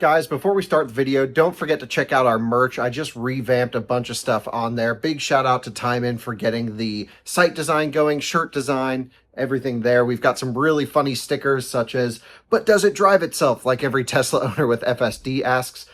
Guys, before we start the video, don't forget to check out our merch. I just revamped a bunch of stuff on there. Big shout out to Timon for getting the site design going, shirt design, everything there. We've got some really funny stickers such as, but does it drive itself? Like every Tesla owner with FSD asks.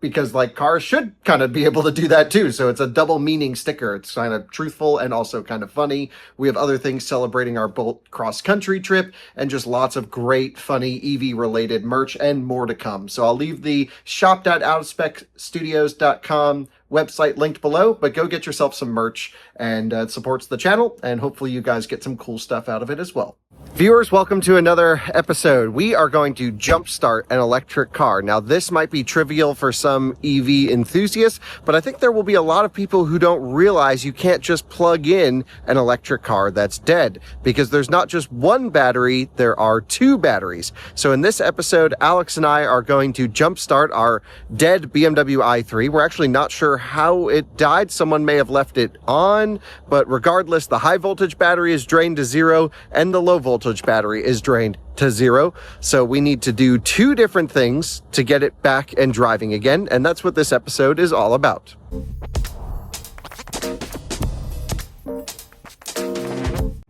Because, like, cars should kind of be able to do that, too. So it's a double meaning sticker. It's kind of truthful and also kind of funny. We have other things celebrating our Bolt cross-country trip and just lots of great, funny EV-related merch and more to come. So I'll leave the shop.outofspecstudios.com website linked below, but go get yourself some merch, and it supports the channel, and hopefully you guys get some cool stuff out of it as well. Viewers, welcome to another episode. We are going to jumpstart an electric car. Now, this might be trivial for some EV enthusiasts, but I think there will be a lot of people who don't realize you can't just plug in an electric car that's dead, because there's not just one battery, there are two batteries. So in this episode, Alex and I are going to jumpstart our dead BMW i3. We're actually not sure how it died. Someone may have left it on, but regardless, the high voltage battery is drained to zero and the low voltage battery is drained to zero. So we need to do two different things to get it back and driving again. And that's what this episode is all about.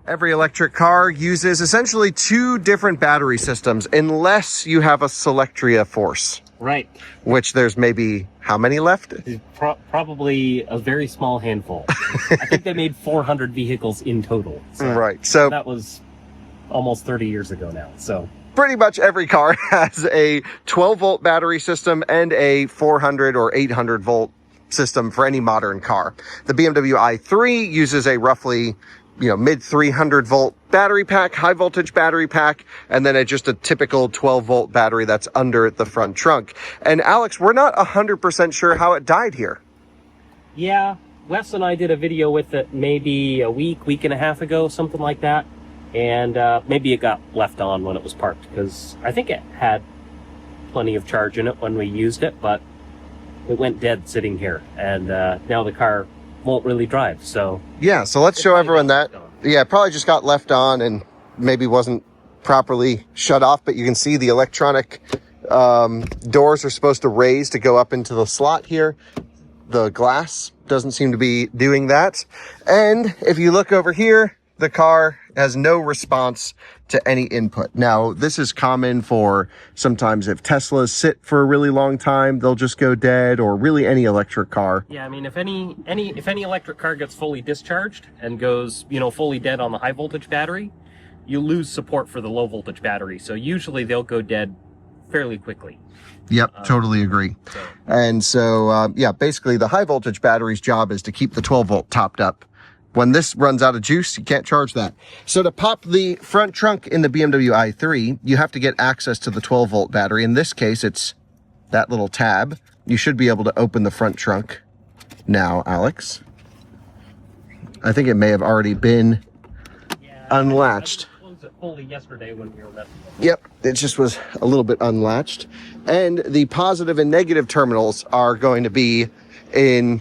Every electric car uses essentially two different battery systems, unless you have a Selectria Force. Right. Which there's maybe how many left? Probably a very small handful. I think they made 400 vehicles in total. So right. So that was almost 30 years ago now. So pretty much every car has a 12 volt battery system and a 400 or 800 volt system for any modern car. The BMW i3 uses a roughly, mid 300 volt battery pack, high voltage battery pack, and then just a typical 12 volt battery that's under the front trunk. And Alex, we're not 100% sure how it died here. Yeah, Wes and I did a video with it maybe a week and a half ago, something like that. And maybe it got left on when it was parked, because I think it had plenty of charge in it when we used it, but it went dead sitting here. And now the car won't really drive. So yeah, so let's show everyone that. Yeah, it probably just got left on and maybe wasn't properly shut off, but you can see the electronic doors are supposed to raise to go up into the slot here. The glass doesn't seem to be doing that. And if you look over here, the car has no response to any input. Now, this is common for sometimes if Teslas sit for a really long time, they'll just go dead, or really any electric car. Yeah, I mean, if any electric car gets fully discharged and goes, fully dead on the high voltage battery, you lose support for the low voltage battery. So usually they'll go dead fairly quickly. Yep, totally agree. And so, yeah, basically the high voltage battery's job is to keep the 12 volt topped up. When this runs out of juice, you can't charge that. So to pop the front trunk in the BMW i3, you have to get access to the 12 volt battery. In this case, it's that little tab. You should be able to open the front trunk now, Alex. I think it may have already been unlatched. I closed it fully yesterday when we were messing with it. Yep, it just was a little bit unlatched. And the positive and negative terminals are going to be in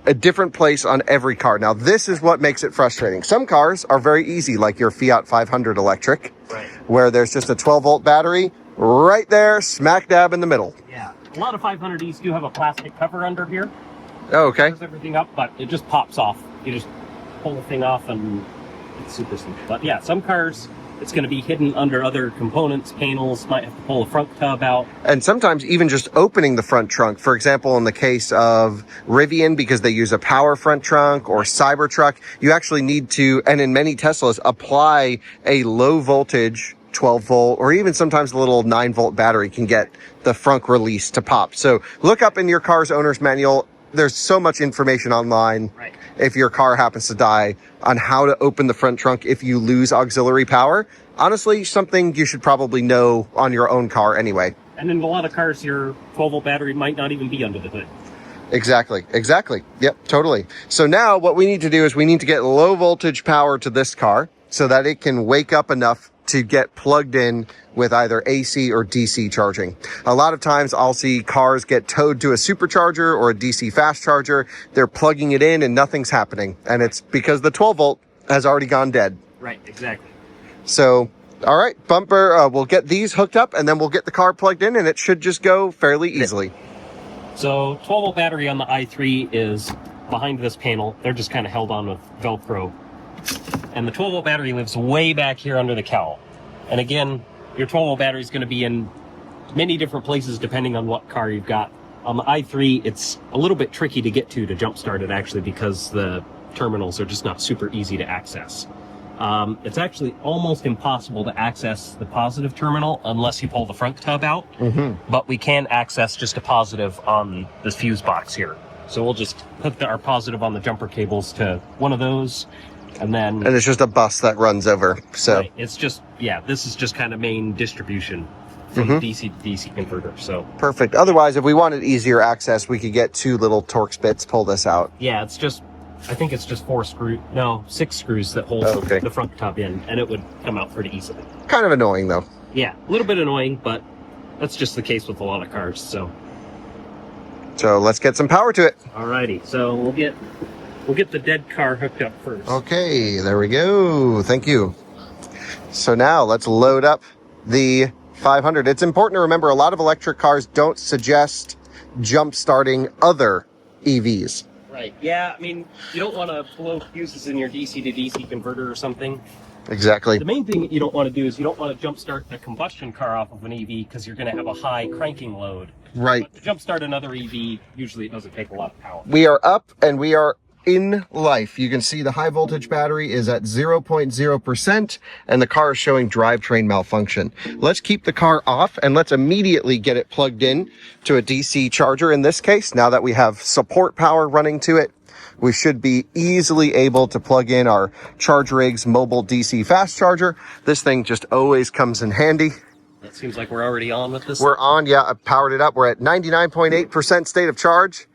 a different place on every car. Now, this is what makes it frustrating. Some cars are very easy, like your Fiat 500 electric, right, where there's just a 12 volt battery right there, smack dab in the middle. Yeah, a lot of 500Es do have a plastic cover under here. Oh, okay. Covers everything up, but it just pops off. You just pull the thing off and it's super simple. But yeah, some cars, it's going to be hidden under other components, panels, might have to pull the front tub out. And sometimes even just opening the front trunk. For example, in the case of Rivian, because they use a power front trunk, or Cybertruck, you actually need to, and in many Teslas, apply a low voltage 12 volt, or even sometimes a little 9 volt battery can get the frunk release to pop. So look up in your car's owner's manual. There's so much information online, right, if your car happens to die, on how to open the front trunk if you lose auxiliary power. Honestly, something you should probably know on your own car anyway. And in a lot of cars, your 12 volt battery might not even be under the hood. Exactly. Yep, totally. So now what we need to do is we need to get low voltage power to this car so that it can wake up enough to get plugged in with either AC or DC charging. A lot of times I'll see cars get towed to a supercharger or a DC fast charger. They're plugging it in and nothing's happening. And it's because the 12 volt has already gone dead. Right, exactly. So All right, bumper, we'll get these hooked up and then we'll get the car plugged in and it should just go fairly easily. So 12-volt battery on the i3 is behind this panel. They're just kind of held on with Velcro. And the 12-volt battery lives way back here under the cowl. And again, your 12-volt battery is going to be in many different places depending on what car you've got. On the i3, it's a little bit tricky to get to Jumpstart it actually because the terminals are just not super easy to access. It's actually almost impossible to access the positive terminal unless you pull the front tub out. But we can access just a positive on this fuse box here. So we'll just hook our positive on the jumper cables to one of those, and then... And it's just a bus that runs over, so... Right, it's just, yeah, this is just kind of main distribution from DC to DC converter, so... Perfect. Otherwise, if we wanted easier access, we could get 2 little Torx bits, pull this out. Yeah, it's just... I think it's just 6 screws that hold the front tub in, and it would come out pretty easily. Kind of annoying, though. Yeah, a little bit annoying, but that's just the case with a lot of cars, so... So let's get some power to it. Alrighty, so we'll get the dead car hooked up first. Okay, there we go. Thank you. So now let's load up the 500. It's important to remember a lot of electric cars don't suggest jump starting other EVs. Right. Yeah, I mean, you don't want to blow fuses in your DC to DC converter or something. Exactly. The main thing that you don't want to do is you don't want to jumpstart a combustion car off of an EV because you're going to have a high cranking load. Right. But to jumpstart another EV, usually it doesn't take a lot of power. We are up and we are in life. You can see the high voltage battery is at 0.0% and the car is showing drivetrain malfunction. Let's keep the car off and let's immediately get it plugged in to a DC charger. In this case, now that we have support power running to it, we should be easily able to plug in our ChargeRig's mobile DC fast charger. This thing just always comes in handy. It seems like we're already on with this. We're on, yeah, I powered it up. We're at 99.8% state of charge.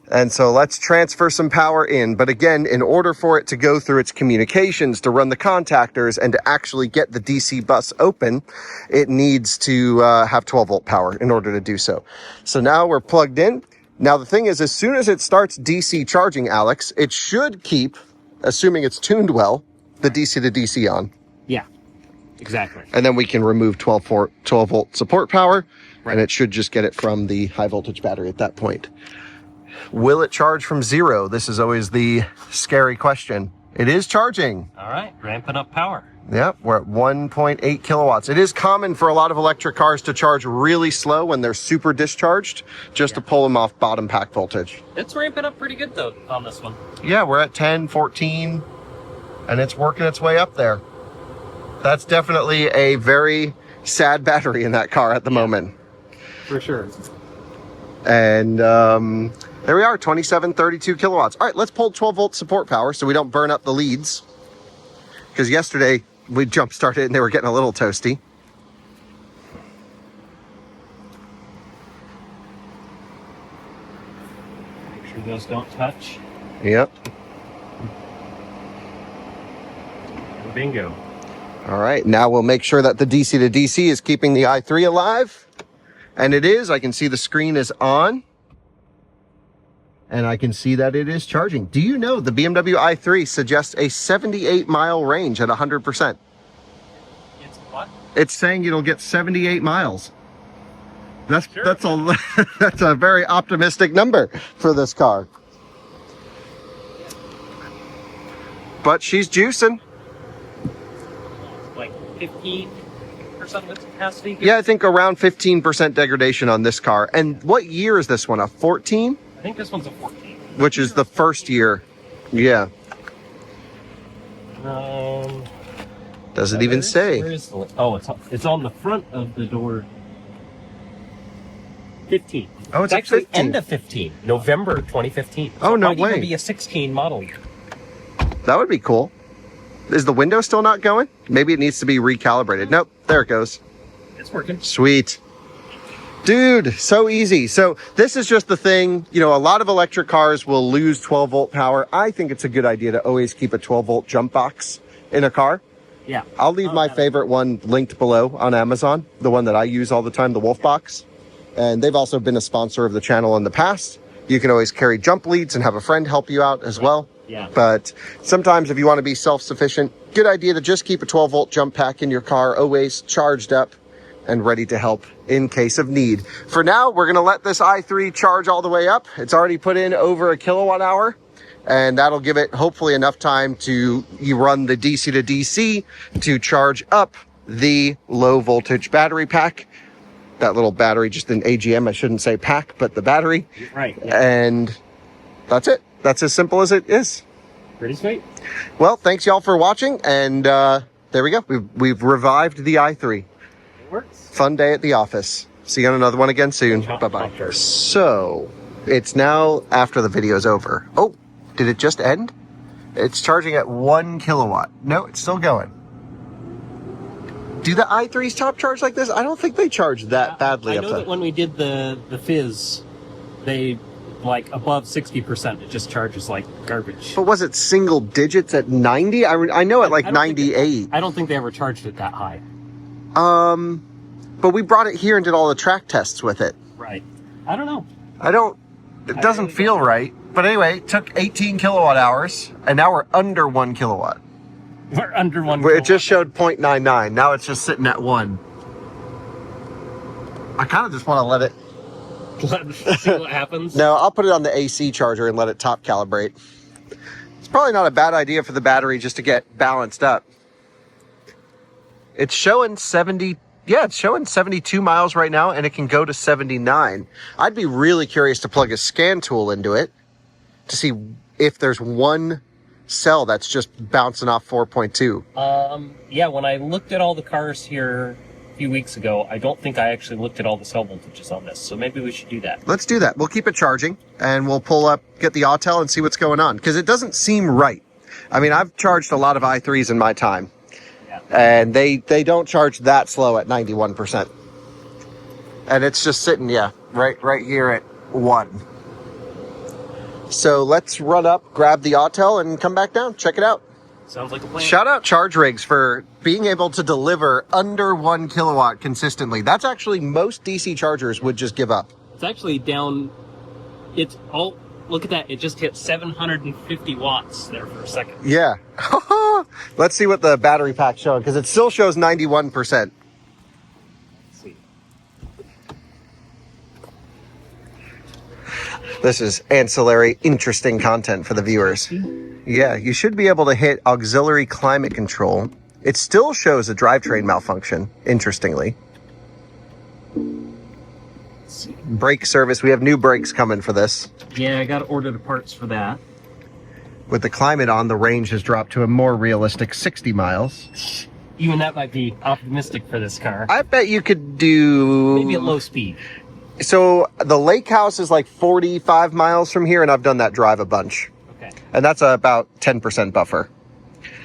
And so let's transfer some power in. But again, in order for it to go through its communications, to run the contactors, and to actually get the DC bus open, it needs to have 12-volt power in order to do so. So now we're plugged in. Now the thing is, as soon as it starts DC charging, Alex, it should keep, assuming it's tuned well, the DC to DC on. Yeah, exactly. And then we can remove 12-volt support power, and it should just get it from the high voltage battery at that point. Will it charge from 0? This is always the scary question. It is charging. All right, ramping up power. Yep, we're at 1.8 kilowatts. It is common for a lot of electric cars to charge really slow when they're super discharged, just to pull them off bottom pack voltage. It's ramping up pretty good though on this one. Yeah, we're at 10, 14, and it's working its way up there. That's definitely a very sad battery in that car at the moment. For sure. And there we are, 2732 kilowatts. All right, let's pull 12-volt support power so we don't burn up the leads. Because yesterday we jump started and they were getting a little toasty. Make sure those don't touch. Yep. Bingo. All right, now we'll make sure that the DC to DC is keeping the i3 alive. And it is. I can see the screen is on. And I can see that it is charging. Do you know the BMW i3 suggests a 78-mile range at 100%? It's what? It's saying it'll get 78 miles. That's a very optimistic number for this car. But she's juicing. Like 15% of its capacity? Yeah, I think around 15% degradation on this car. And what year is this one? A 14? I think this one's a 14. Which is the first year. Yeah. Does it even say? Where is the, oh, it's on the front of the door. 15. Oh, it's actually 15. end of 15. November 2015. So oh, no it might way. even be a 16 model year. That would be cool. Is the window still not going? Maybe it needs to be recalibrated. Nope, there it goes. It's working. Sweet. Dude, so easy. So this is just the thing, you know, a lot of electric cars will lose 12-volt power. I think it's a good idea to always keep a 12-volt jump box in a car. Yeah. I'll leave my favorite one linked below on Amazon, the one that I use all the time, the Wolf Box. And they've also been a sponsor of the channel in the past. You can always carry jump leads and have a friend help you out as well. Yeah. But sometimes if you want to be self-sufficient, good idea to just keep a 12-volt jump pack in your car, always charged up and ready to help in case of need. For now, we're gonna let this i3 charge all the way up. It's already put in over a kilowatt hour, and that'll give it hopefully enough time to run the DC to DC to charge up the low voltage battery pack. That little battery, just an AGM, I shouldn't say pack, but the battery. Right. Yeah. And that's it. That's as simple as it is. Pretty sweet. Well, thanks y'all for watching, and there we go. We've revived the i3. It works. Fun day at the office. See you on another one again soon. Bye-bye. So, it's now after the video's over. Oh, did it just end? It's charging at 1 kilowatt. No, it's still going. Do the i3s top charge like this? I don't think they charge that badly. I know that when we did the Fizz, they, like, above 60%, it just charges like garbage. But was it single digits at 90? I know at like 98. I don't think they ever charged it that high. But we brought it here and did all the track tests with it. Right. I don't know. It doesn't feel right. But anyway, it took 18 kilowatt hours, and now we're under 1 kilowatt. We're under 1 It just showed 0.99. Now it's just sitting at 1. I kind of just want to let it... Let's see what happens. No, I'll put it on the AC charger and let it top calibrate. It's probably not a bad idea for the battery just to get balanced up. It's showing 72 miles right now, and it can go to 79. I'd be really curious to plug a scan tool into it to see if there's one cell that's just bouncing off 4.2. Yeah, when I looked at all the cars here a few weeks ago, I don't think I actually looked at all the cell voltages on this, so maybe we should do that. Let's do that. We'll keep it charging, and we'll pull up, get the Autel, and see what's going on, because it doesn't seem right. I mean, I've charged a lot of i3s in my time, and they don't charge that slow at 91%. And it's just sitting, right here at 1. So let's run up, grab the Autel, and come back down. Check it out. Sounds like a plan. Shout out Charge Rigs for being able to deliver under 1 kilowatt consistently. That's actually most DC chargers would just give up. It's actually down. It's all. Look at that. It just hit 750 watts there for a second. Yeah. Let's see what the battery pack's showing, because it still shows 91%. Let's see. This is ancillary, interesting content for the viewers. Yeah, you should be able to hit auxiliary climate control. It still shows a drivetrain malfunction, interestingly. Brake service, we have new brakes coming for this. Yeah, I got to order the parts for that. With the climate on, the range has dropped to a more realistic 60 miles. Even that might be optimistic for this car. I bet you could do... Maybe at low speed. So the lake house is like 45 miles from here, and I've done that drive a bunch. Okay. And that's about 10% buffer.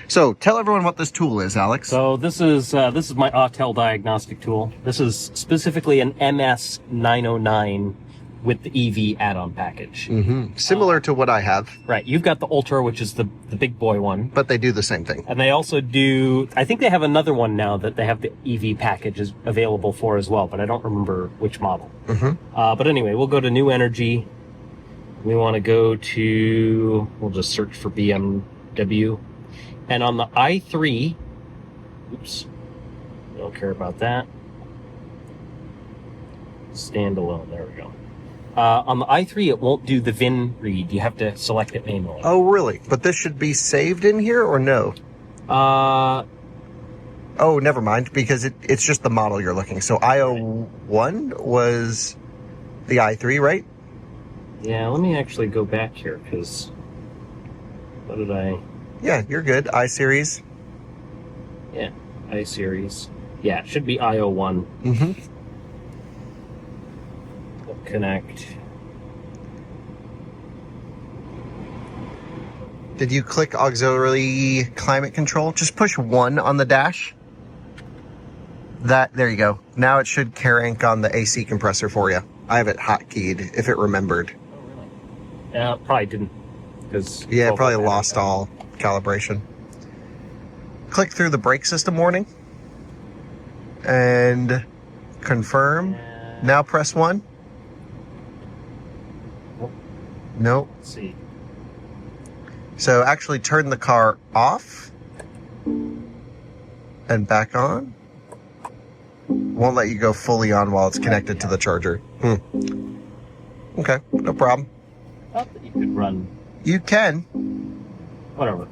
So tell everyone what this tool is, Alex. So this is my Autel diagnostic tool. This is specifically an MS909 with the EV add-on package. Mm-hmm. Similar to what I have. Right. You've got the Ultra, which is the big boy one. But they do the same thing. And they also do, I think they have another one now that they have the EV packages available for as well, but I don't remember which model. Mm-hmm. But anyway, we'll go to New Energy. We want to go to, we'll just search for BMW. And on the i3, oops, don't care about that. Standalone, there we go. On the i3, it won't do the VIN read. You have to select it manually. Oh, really? But this should be saved in here or no? Oh, never mind, because it's just the model you're looking. So IO1 was the i3, right? Yeah, let me actually go back here, because what did I... Yeah, you're good. I-Series. Yeah, I-Series. Yeah, it should be IO1. Mm-hmm. Connect. Did you click auxiliary climate control? Just push 1 on the dash. There you go. Now it should crank on the AC compressor for you. I have it hotkeyed if it remembered. Oh, really? Yeah, probably didn't. Yeah, it probably lost all calibration. Click through the brake system warning and confirm. Now press 1. Nope. Let's see. So actually turn the car off And back on. Won't let you go fully on while it's connected to the charger. Okay, no problem. Thought that you could run. You can. Whatever.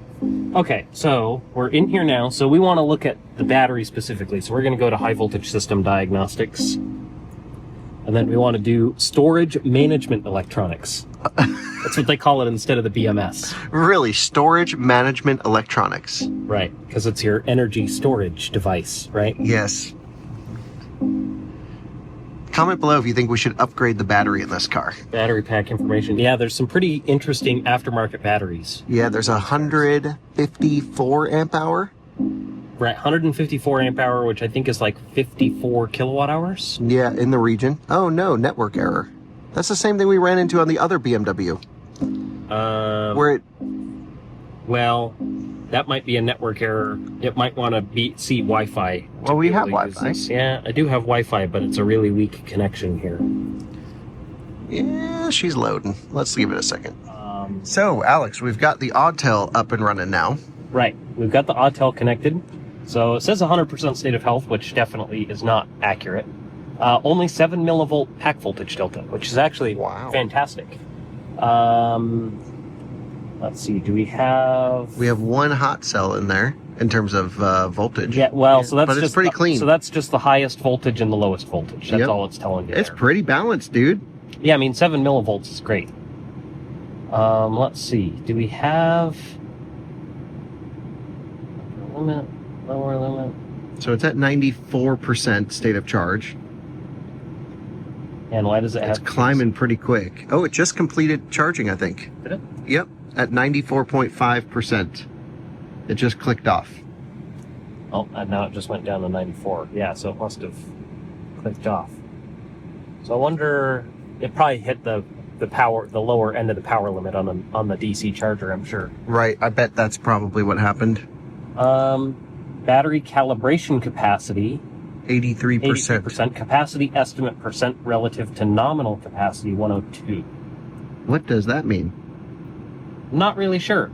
Okay, so we're in here now. So we want to look at the battery specifically. So we're going to go to high voltage system diagnostics. And then we want to do storage management electronics. That's what they call it instead of the BMS. Really, storage management electronics. Right, because it's your energy storage device, right? Yes. Comment below if you think we should upgrade the battery in this car. Battery pack information. Yeah, there's some pretty interesting aftermarket batteries. Yeah, there's a 154 amp hour. Right, 154 amp hour, which I think is like 54 kilowatt hours. Yeah, in the region. Oh no, network error. That's the same thing we ran into on the other BMW. Where it... Well, that might be a network error. It might want to see Wi-Fi. Well, we have Wi-Fi. Yeah, I do have Wi-Fi, but it's a really weak connection here. Yeah, she's loading. Let's give it a second. So, Alex, we've got the Oddtail up and running now. Right, we've got the Oddtail connected. So it says 100% state of health, which definitely is not accurate. Only 7 millivolt pack voltage delta, which is actually fantastic. Let's see, do we have... We have one hot cell in there in terms of voltage. Yeah, well, so that's but it's pretty clean. So that's just the highest voltage and the lowest voltage. That's all it's telling you. It's there. pretty balanced, dude. Yeah, I mean, 7 millivolts is great. Let's see, do we have... limit, lower limit? So it's at 94% state of charge. And why does it have... It's climbing pretty quick. Oh, it just completed charging, I think. Did it? Yep, at 94.5%. It just clicked off. Oh, and now it just went down to 94. Yeah, so it must have clicked off. So I wonder... It probably hit the lower end of the power limit on the DC charger, I'm sure. Right, I bet that's probably what happened. Battery calibration capacity... 83%. 83%. Capacity estimate percent relative to nominal capacity, 102. What does that mean? Not really sure.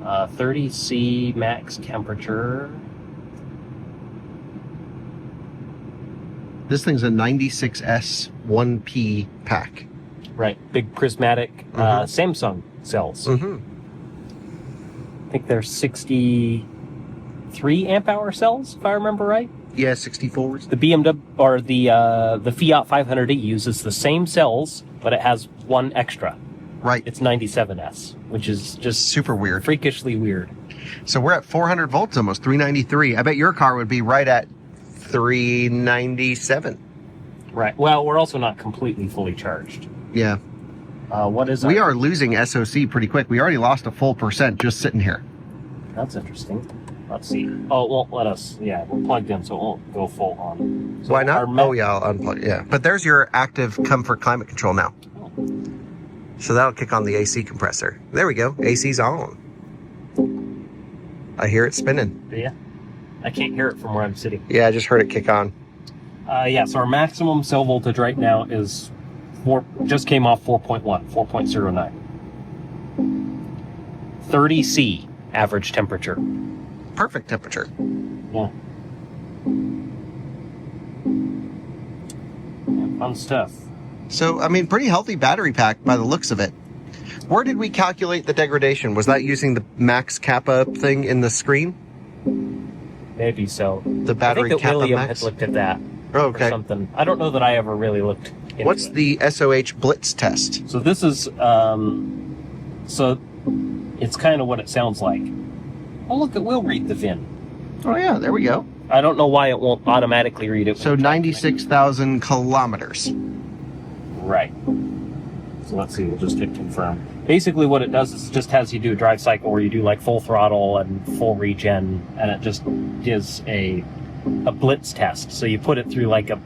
30 C max temperature. This thing's a 96S 1P pack. Right. Big prismatic Samsung cells. Mm-hmm. I think they're 63 amp hour cells, if I remember right. Yeah, 64s. The BMW or the Fiat 500e uses the same cells, but it has one extra. Right. It's 97S, which is just super weird. Freakishly weird. So we're at 400 volts almost, 393. I bet your car would be right at 397. Right. Well, we're also not completely fully charged. Yeah. What is we are losing SOC pretty quick. We already lost a full percent just sitting here. That's interesting. Let's see. Oh, it won't let us. Yeah, we're plugged in, so it won't go full on. So why not? Oh, yeah, I'll unplug. Yeah. But there's your active comfort climate control now. Oh. So that'll kick on the AC compressor. There we go. AC's on. I hear it spinning. Do you? I can't hear it from where I'm sitting. Yeah, I just heard it kick on. Yeah, so our maximum cell voltage right now is just came off 4.1, 4.09. 30 C average temperature. Perfect temperature. Yeah. Fun stuff. So, I mean, pretty healthy battery pack by the looks of it. Where did we calculate the degradation? Was that using the max kappa thing in the screen? Maybe so. The battery I think that kappa William max? had looked at that. Oh, okay. Or something. I don't know that I ever really looked into What's it. the SOH Blitz test? So this is, so it's kind of what it sounds like. Oh, look, it will read the VIN. Oh, yeah, there we go. I don't know why it won't automatically read it. So 96,000 kilometers. Right. So let's see, we'll just hit confirm. Basically what it does is it just has you do a drive cycle where you do like full throttle and full regen, and it just gives a blitz test. So you put it through like a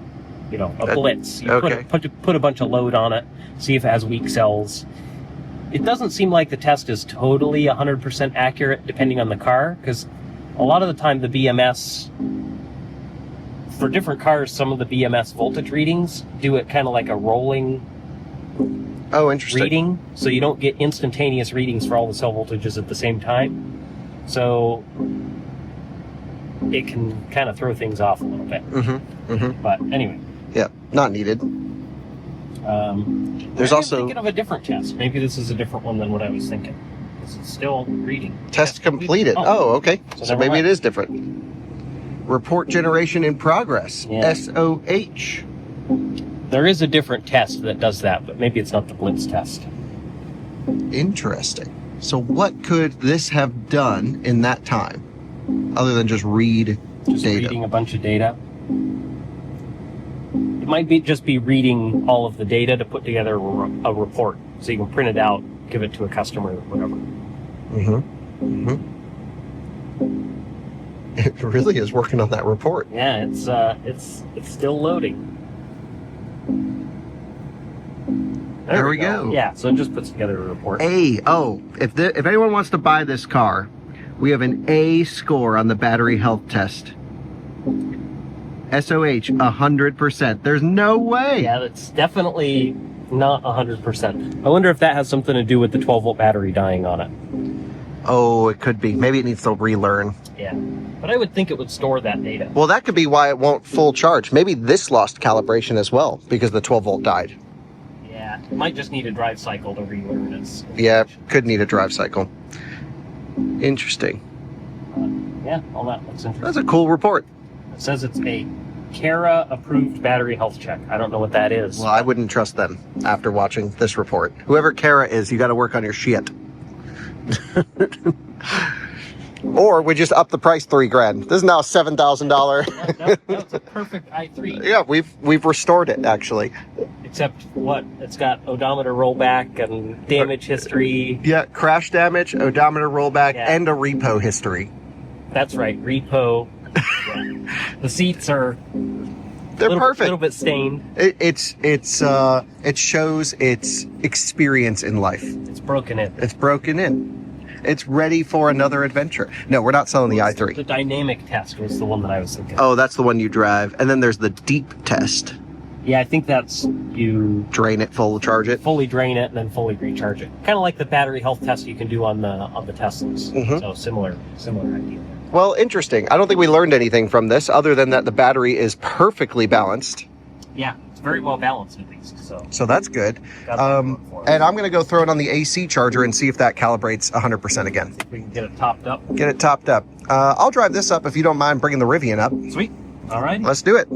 blitz. You put a bunch of load on it, see if it has weak cells. It doesn't seem like the test is totally 100% accurate depending on the car, because a lot of the time the BMS, for different cars, some of the BMS voltage readings do it kind of like a rolling interesting. reading, so you don't get instantaneous readings for all the cell voltages at the same time. So it can kind of throw things off a little bit. But anyway. Yeah, not needed. There's also thinking of a different test. Maybe this is a different one than what I was thinking. This is still reading. Test completed. Oh, okay. So maybe mind. it is different. Report generation in progress. Yeah. SOH. There is a different test that does that, but maybe it's not the BITS test. Interesting. So what could this have done in that time, other than just read Just data? reading a bunch of data. It might be just be reading all of the data to put together a report, so you can print it out, give it to a customer, or whatever. It really is working on that report. Yeah, it's still loading. There we go. Yeah, so it just puts together a report. If anyone wants to buy this car, we have an A score on the battery health test. SOH 100%. There's no way. Yeah, that's definitely not 100%. I wonder if that has something to do with the 12-volt battery dying on it. Oh, it could be. Maybe it needs to relearn. Yeah, but I would think it would store that data. Well, that could be why it won't full charge. Maybe this lost calibration as well because the 12 volt died. Yeah, it might just need a drive cycle to relearn its. Yeah, could need a drive cycle. Interesting. Yeah, all that looks interesting. That's a cool report. It says it's a Kara approved battery health check. I don't know what that is. Well, I wouldn't trust them after watching this report. Whoever Kara is, you got to work on your shit. Or we just up the price $3,000. This is now $7,000. No, it's a perfect i3. Yeah, we've restored it actually. Except what? It's got odometer rollback and damage history. Yeah, crash damage, odometer rollback, Yeah. and a repo history. That's right, repo. Yeah. The seats are They're perfect. A little bit stained. It shows its experience in life. It's broken in. It's broken in. It's ready for another adventure. No, we're not selling the i3. The dynamic test was the one that I was thinking. Oh, that's the one you drive. And then there's the deep test. Yeah, I think that's you Drain it, full charge it. fully drain it and then fully recharge it. Kind of like the battery health test you can do on the Teslas. So similar idea. Well, interesting. I don't think we learned anything from this other than that the battery is perfectly balanced. Yeah, it's very well balanced at least. So that's good. got that going for it. And I'm going to go throw it on the AC charger and see if that calibrates 100% again. We can get it topped up. Get it topped up. I'll drive this up if you don't mind bringing the Rivian up. Sweet. All right. Let's do it.